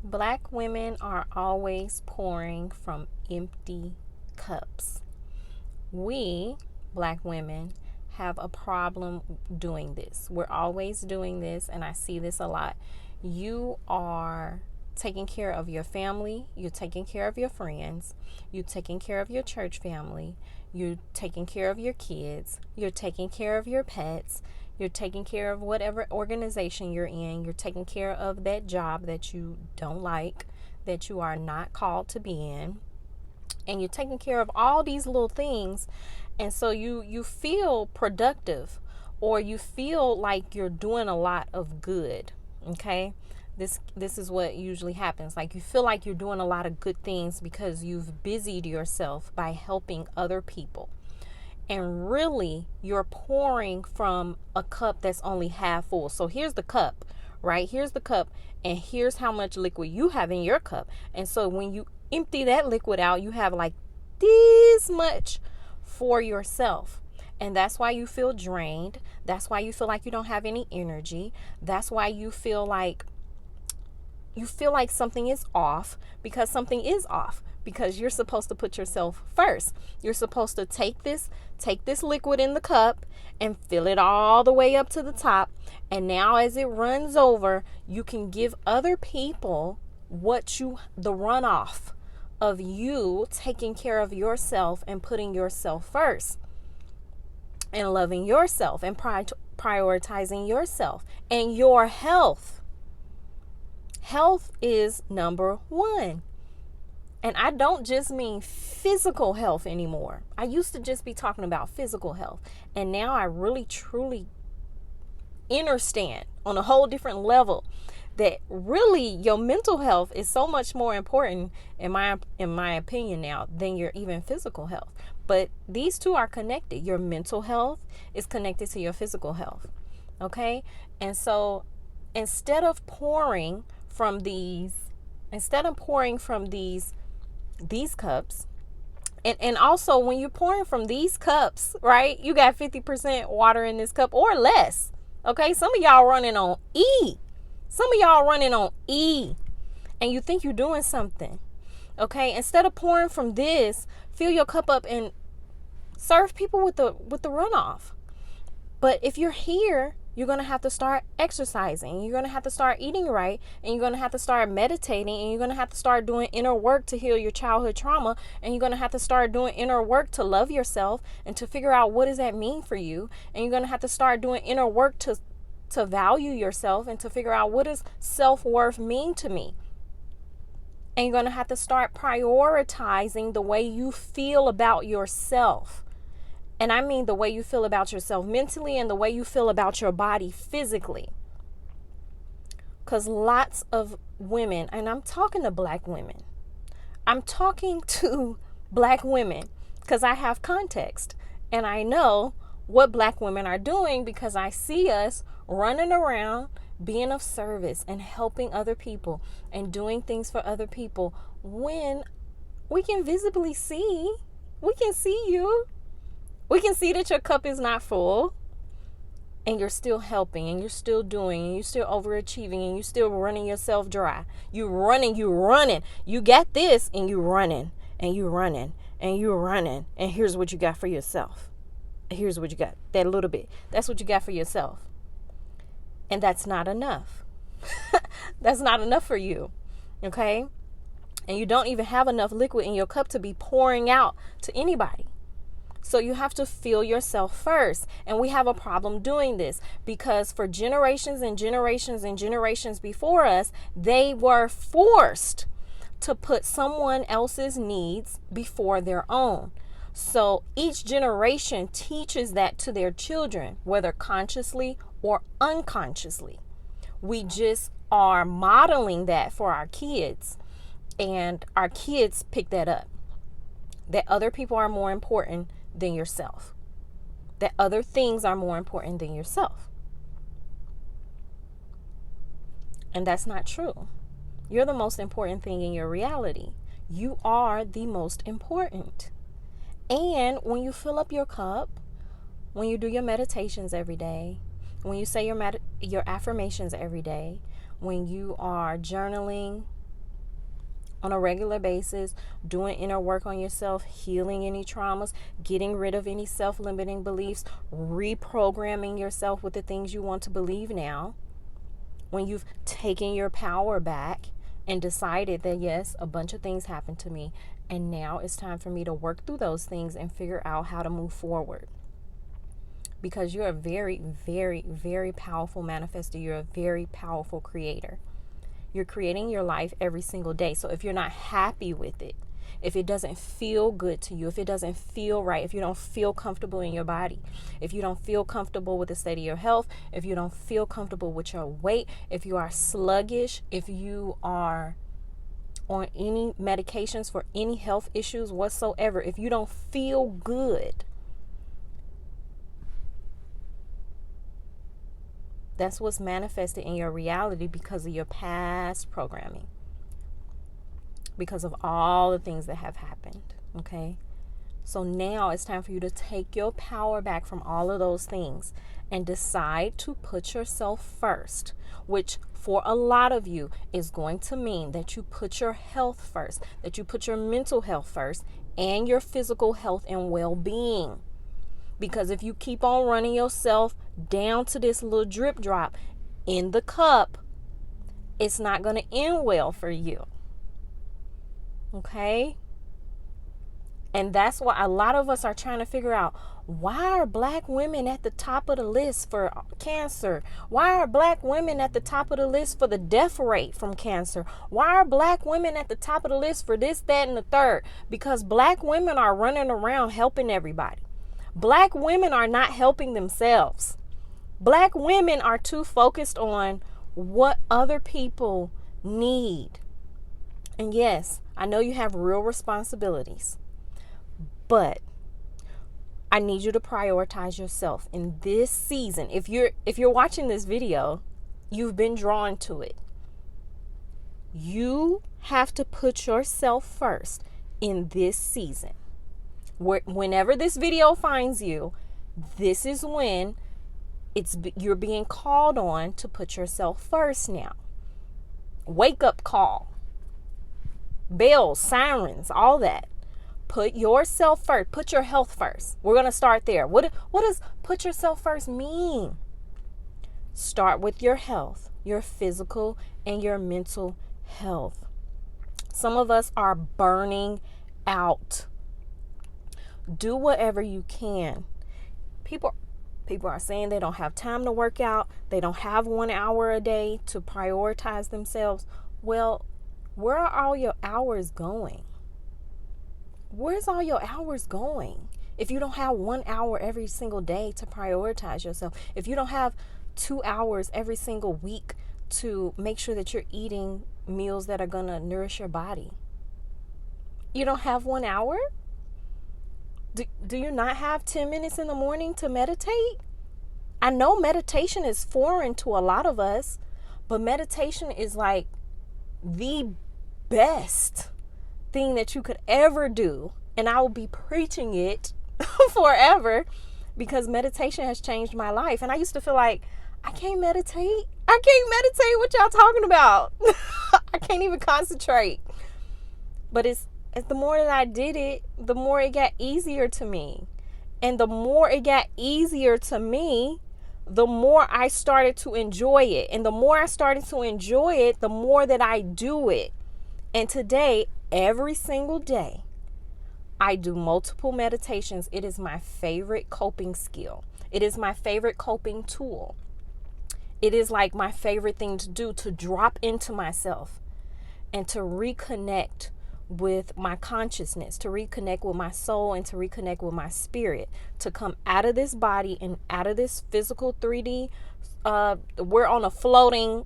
Black women are always pouring from empty cups. We, black women, have a problem doing this. We're always doing this, and I see this a lot. You are taking care of your family, you're taking care of your friends, you're taking care of your church family, you're taking care of your kids, you're taking care of your pets, you're taking care of whatever organization you're in, you're taking care of that job that you don't like, that you are not called to be in, and you're taking care of all these little things. And so you feel productive, or you feel like you're doing a lot of good. Okay, this is what usually happens. Like, you feel like you're doing a lot of good things because you've busied yourself by helping other people, and really you're pouring from a cup that's only half full. So here's the cup, right? Here's the cup, and here's how much liquid you have in your cup. And so when you empty that liquid out, you have like this much for yourself. And that's why you feel drained. That's why you feel like you don't have any energy. That's why you feel like something is off, because something is off, because you're supposed to put yourself first. You're supposed to take this liquid in the cup and fill it all the way up to the top, and now as it runs over, you can give other people the runoff of you taking care of yourself and putting yourself first and loving yourself and prioritizing yourself and your health. Health is number one. And I don't just mean physical health anymore. I used to just be talking about physical health. And now I really, truly understand on a whole different level that really your mental health is so much more important, in my opinion now, than your even physical health. But these two are connected. Your mental health is connected to your physical health. Okay? And so instead of pouring from these cups, and also when you're pouring from these cups, right, you got 50% water in this cup or less. Okay, some of y'all running on E, and you think you're doing something. Okay, instead of pouring from this, fill your cup up and serve people with the runoff. But if you're here, you're going to have to start exercising. You're going to have to start eating right. And you're going to have to start meditating. And you're going to have to start doing inner work to heal your childhood trauma. And you're going to have to start doing inner work to love yourself and to figure out what does that mean for you. And you're going to have to start doing inner work to value yourself and to figure out what does self-worth mean to me. And you're going to have to start prioritizing the way you feel about yourself. And I mean the way you feel about yourself mentally and the way you feel about your body physically. Because lots of women, and I'm talking to black women, I'm talking to black women because I have context and I know what black women are doing, because I see us running around being of service and helping other people and doing things for other people when we can visibly see, we can see you. We can see that your cup is not full, and you're still helping, and you're still doing, and you're still overachieving, and you're still running yourself dry. You're running. You got this, and you're running, and you're running, and you're running. And here's what you got for yourself. Here's what you got. That little bit. That's what you got for yourself. And that's not enough. That's not enough for you. Okay? And you don't even have enough liquid in your cup to be pouring out to anybody. So you have to fill yourself first. And we have a problem doing this because for generations and generations and generations before us, they were forced to put someone else's needs before their own. So each generation teaches that to their children, whether consciously or unconsciously. We just are modeling that for our kids, and our kids pick that up. That other people are more important than yourself. That other things are more important than yourself. And that's not true. You're the most important thing in your reality. You are the most important. And when you fill up your cup, when you do your meditations every day, when you say your affirmations every day, when you are journaling on a regular basis, doing inner work on yourself, healing any traumas, getting rid of any self-limiting beliefs, reprogramming yourself with the things you want to believe now. When you've taken your power back and decided that, yes, a bunch of things happened to me, and now it's time for me to work through those things and figure out how to move forward. Because you're a very, very, very powerful manifester. You're a very powerful creator. You're creating your life every single day. So if you're not happy with it, if it doesn't feel good to you, if it doesn't feel right, if you don't feel comfortable in your body, if you don't feel comfortable with the state of your health, if you don't feel comfortable with your weight, if you are sluggish, if you are on any medications for any health issues whatsoever, if you don't feel good, that's what's manifested in your reality because of your past programming, because of all the things that have happened. Okay, so now it's time for you to take your power back from all of those things and decide to put yourself first, which for a lot of you is going to mean that you put your health first, that you put your mental health first, and your physical health and well-being. Because if you keep on running yourself down to this little drip drop in the cup, it's not going to end well for you. Okay? And that's why a lot of us are trying to figure out, why are black women at the top of the list for cancer? Why are black women at the top of the list for the death rate from cancer? Why are black women at the top of the list for this, that, and the third? Because black women are running around helping everybody. Black women are not helping themselves. Black women are too focused on what other people need. And yes, I know you have real responsibilities, but I need you to prioritize yourself in this season. If you're watching this video, you've been drawn to it. You have to put yourself first in this season. Whenever this video finds you, this is when you're being called on to put yourself first now. Wake up call. Bells, sirens, all that. Put yourself first. Put your health first. We're going to start there. What does put yourself first mean? Start with your health, your physical and your mental health. Some of us are burning out. Do whatever you can. People are saying they don't have time to work out. They don't have 1 hour a day to prioritize themselves. Well, where are all your hours going? Where's all your hours going? If you don't have 1 hour every single day to prioritize yourself, if you don't have 2 hours every single week to make sure that you're eating meals that are going to nourish your body, you don't have 1 hour? Do you not have 10 minutes in the morning to meditate? I know meditation is foreign to a lot of us, but meditation is like the best thing that you could ever do. And I will be preaching it forever because meditation has changed my life. And I used to feel like, I can't meditate. What y'all talking about? I can't even concentrate. But it's the more that I did it, the more it got easier to me. And the more it got easier to me, the more I started to enjoy it. And the more I started to enjoy it, the more that I do it. And today, every single day, I do multiple meditations. It is my favorite coping skill. It is my favorite coping tool. It is like my favorite thing to do, to drop into myself and to reconnect with my consciousness, to reconnect with my soul, and to reconnect with my spirit, to come out of this body and out of this physical 3D. We're on a floating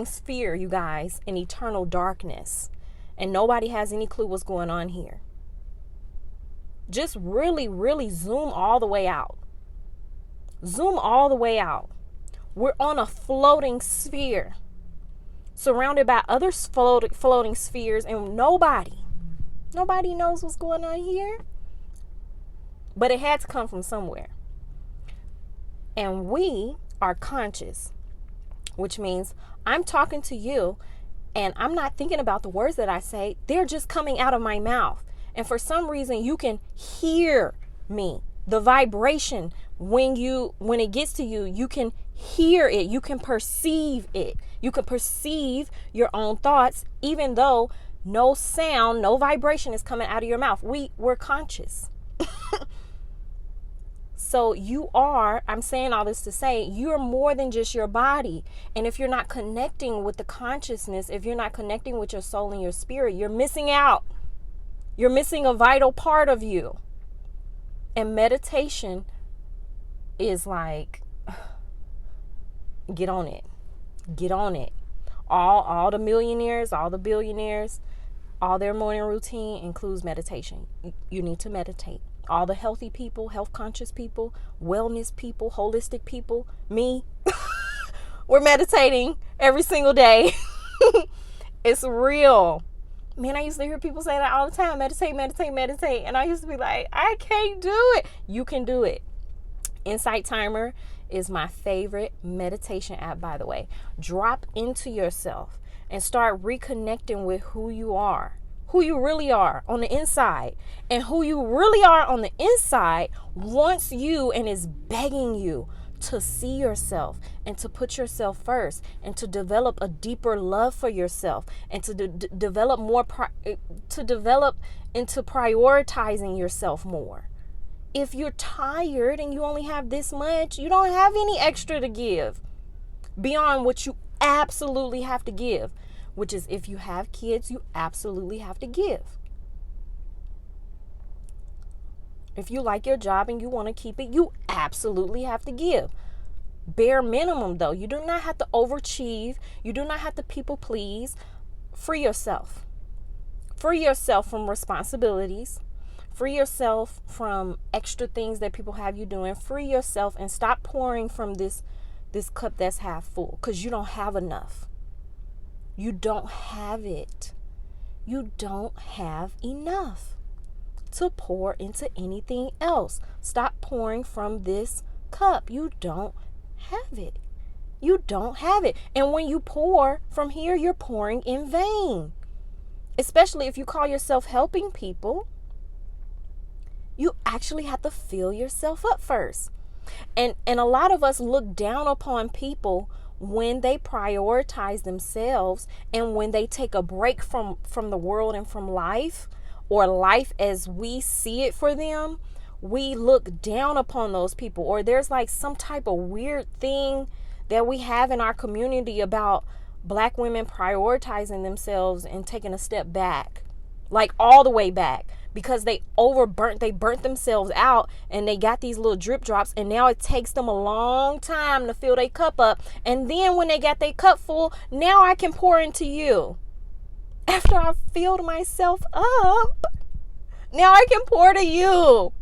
sphere, you guys, in eternal darkness, and nobody has any clue what's going on here. Just really, really zoom all the way out. Zoom all the way out. We're on a floating sphere, surrounded by other floating spheres, and nobody knows what's going on here. But it had to come from somewhere. And we are conscious, which means I'm talking to you And I'm not thinking about the words that I say. They're just coming out of my mouth. And for some reason, you can hear me. The vibration, when it gets to you, you can hear it. You can perceive it. You can perceive your own thoughts, even though no sound, no vibration is coming out of your mouth. We're conscious. So I'm saying all this to say, you're more than just your body. And if you're not connecting with the consciousness, if you're not connecting with your soul and your spirit, you're missing out. You're missing a vital part of you. And meditation is like, get on it. Get on it. All the millionaires, all the billionaires, all their morning routine includes meditation. You need to meditate. All the healthy people, health conscious people, wellness people, holistic people, me, we're meditating every single day. It's real. Man, I used to hear people say that all the time. Meditate, meditate, meditate. And I used to be like, I can't do it. You can do it. Insight Timer is my favorite meditation app, by the way. Drop into yourself and start reconnecting with who you are, who you really are on the inside. And who you really are on the inside wants you and is begging you to see yourself and to put yourself first and to develop a deeper love for yourself and to develop into prioritizing yourself more. If you're tired and you only have this much, you don't have any extra to give beyond what you absolutely have to give, which is if you have kids, you absolutely have to give. If you like your job and you want to keep it, you absolutely have to give. Bare minimum, though. You do not have to overachieve. You do not have to people please. Free yourself. Free yourself from responsibilities. Free yourself from extra things that people have you doing. Free yourself and stop pouring from this cup that's half full, because you don't have enough. You don't have it. You don't have enough to pour into anything else. Stop pouring from this cup. You don't have it. You don't have it. And when you pour from here, you're pouring in vain. Especially if you call yourself helping people, you actually have to fill yourself up first. And a lot of us look down upon people when they prioritize themselves and when they take a break from the world and from life, or life as we see it for them. We look down upon those people, or there's like some type of weird thing that we have in our community about Black women prioritizing themselves and taking a step back, like all the way back, because they burnt themselves out and they got these little drip drops, and now it takes them a long time to fill their cup up. And then when they got their cup full, now I can pour into you. After I filled myself up, now I can pour to you.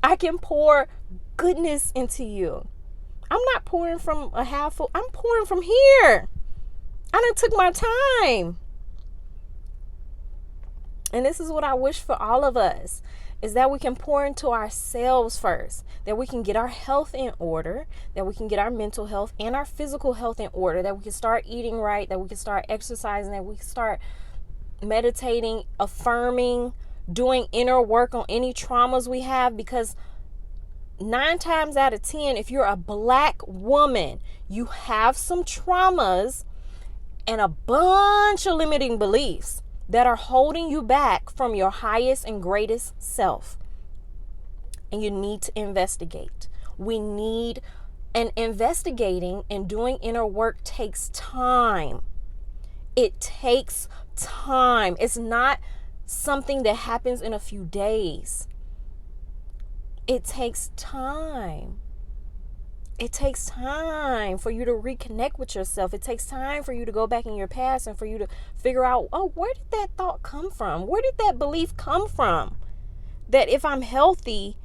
I can pour goodness into you. I'm not pouring from a half full. I'm pouring from here. I done took my time. And this is what I wish for all of us, is that we can pour into ourselves first, that we can get our health in order, that we can get our mental health and our physical health in order, that we can start eating right, that we can start exercising, that we can start meditating, affirming, doing inner work on any traumas we have. Because 9 times out of 10, if you're a Black woman, you have some traumas and a bunch of limiting beliefs that are holding you back from your highest and greatest self. And you need to investigate. And investigating and doing inner work takes time. It takes time. It's not something that happens in a few days. It takes time. It takes time for you to reconnect with yourself. It takes time for you to go back in your past and for you to figure out, oh, where did that thought come from? Where did that belief come from? That if I'm healthy,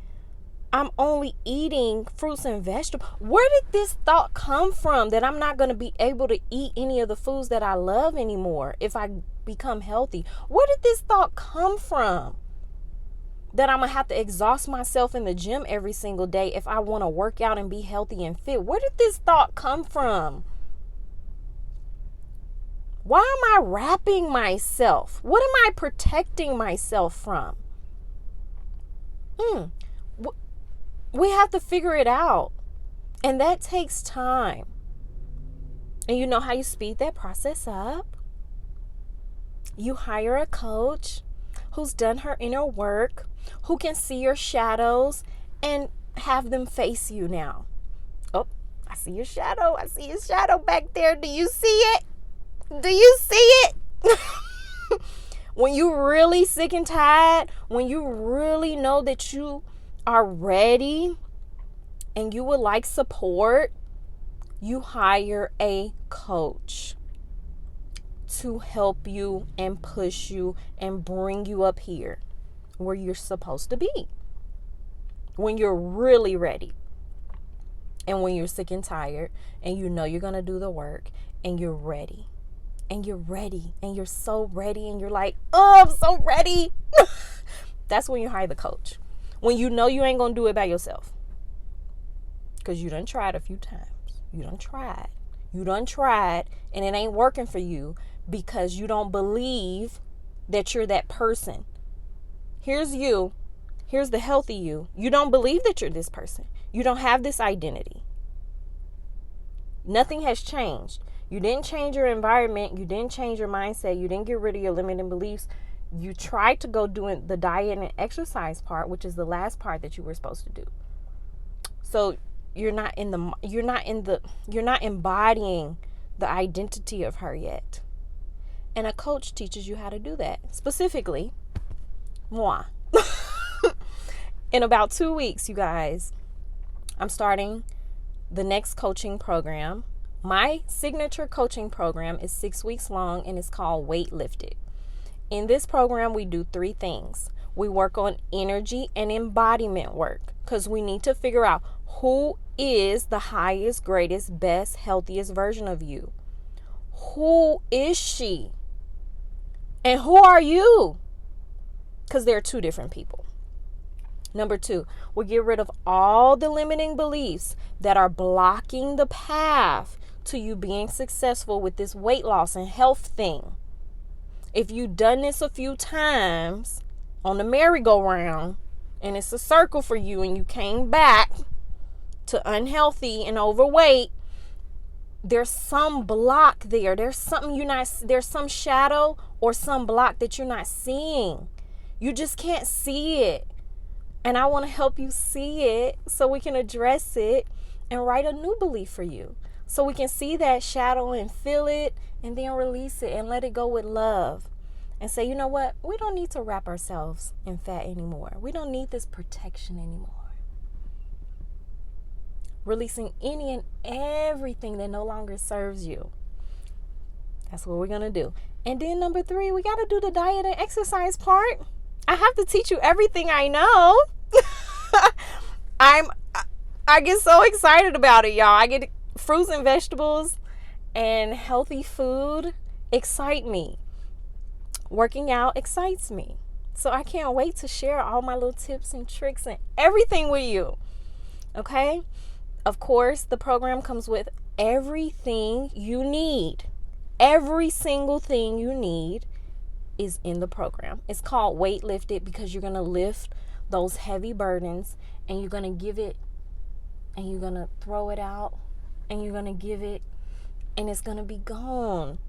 I'm only eating fruits and vegetables. Where did this thought come from that I'm not going to be able to eat any of the foods that I love anymore if I become healthy? Where did this thought come from that I'm going to have to exhaust myself in the gym every single day if I want to work out and be healthy and fit? Where did this thought come from? Why am I wrapping myself? What am I protecting myself from? We have to figure it out. And that takes time. And you know how you speed that process up? You hire a coach who's done her inner work, who can see your shadows and have them face you now. Oh, I see your shadow. I see your shadow back there. Do you see it? Do you see it? When you're really sick and tired, when you really know that you are ready and you would like support, you hire a coach to help you and push you and bring you up here where you're supposed to be. When you're really ready and when you're sick and tired and you know you're going to do the work and you're ready. And you're ready and you're so ready and you're like, oh, I'm so ready. That's when you hire the coach. When you know you ain't going to do it by yourself. Because you done tried a few times. You done tried and it ain't working for you because you don't believe that you're that person. Here's you. Here's the healthy you. You don't believe that you're this person. You don't have this identity. Nothing has changed. You didn't change your environment. You didn't change your mindset. You didn't get rid of your limiting beliefs. You tried to go doing the diet and exercise part, which is the last part that you were supposed to do. So you're not embodying the identity of her yet. And a coach teaches you how to do that. Specifically, moi. In about 2 weeks, you guys, I'm starting the next coaching program. My signature coaching program is 6 weeks long and it's called Weight Lifted. In this program, we do 3 things. We work on energy and embodiment work because we need to figure out who is the highest, greatest, best, healthiest version of you. Who is she? And who are you? Because they're 2 different people. Number 2, we get rid of all the limiting beliefs that are blocking the path to you being successful with this weight loss and health thing. If you've done this a few times on the merry-go-round and it's a circle for you and you came back to unhealthy and overweight, there's some block there. There's some shadow or some block that you're not seeing. You just can't see it. And I want to help you see it so we can address it and write a new belief for you. So we can see that shadow and feel it and then release it and let it go with love. And say, you know what? We don't need to wrap ourselves in fat anymore. We don't need this protection anymore. Releasing any and everything that no longer serves you. That's what we're going to do. And then number 3, we got to do the diet and exercise part. I have to teach you everything I know. I get so excited about it, y'all. I get fruits and vegetables and healthy food excite me. Working out excites me. So I can't wait to share all my little tips and tricks and everything with you. Okay? Of course, the program comes with everything you need. Every single thing you need is in the program. It's called Weight Lifted because you're going to lift those heavy burdens and you're going to give it and you're going to throw it out and you're going to give it and it's going to be gone.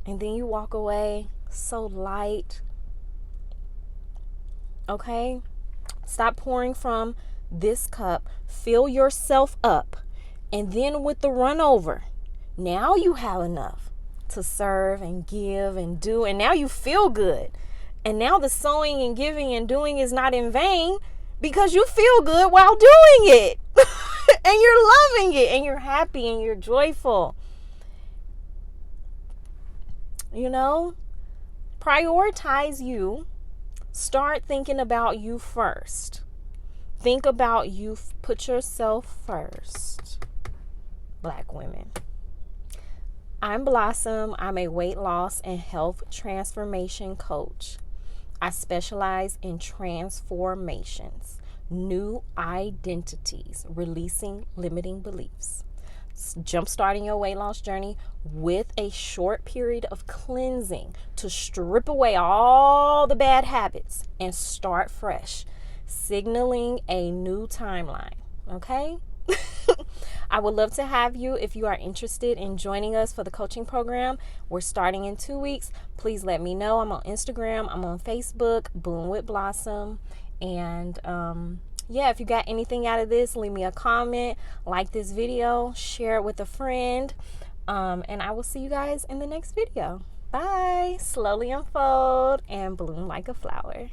And then you walk away so light. Okay? Stop pouring from this cup. Fill yourself up. And then with the run over, now you have enough to serve and give and do. And now you feel good. And now the sowing and giving and doing is not in vain because you feel good while doing it. And you're loving it and you're happy and you're joyful. You know, prioritize you. Start thinking about you first. Think about you. Put yourself first. Black women. I'm Blossom. I'm a weight loss and health transformation coach. I specialize in transformations, new identities, releasing limiting beliefs. jump starting your weight loss journey with a short period of cleansing to strip away all the bad habits and start fresh, signaling a new timeline. Okay? I would love to have you if you are interested in joining us for the coaching program. We're starting in 2 weeks. Please let me know. I'm on Instagram. I'm on Facebook, Bloom with Blossom. And yeah, if you got anything out of this, leave me a comment, like this video, share it with a friend. And I will see you guys in the next video. Bye. Slowly unfold and bloom like a flower.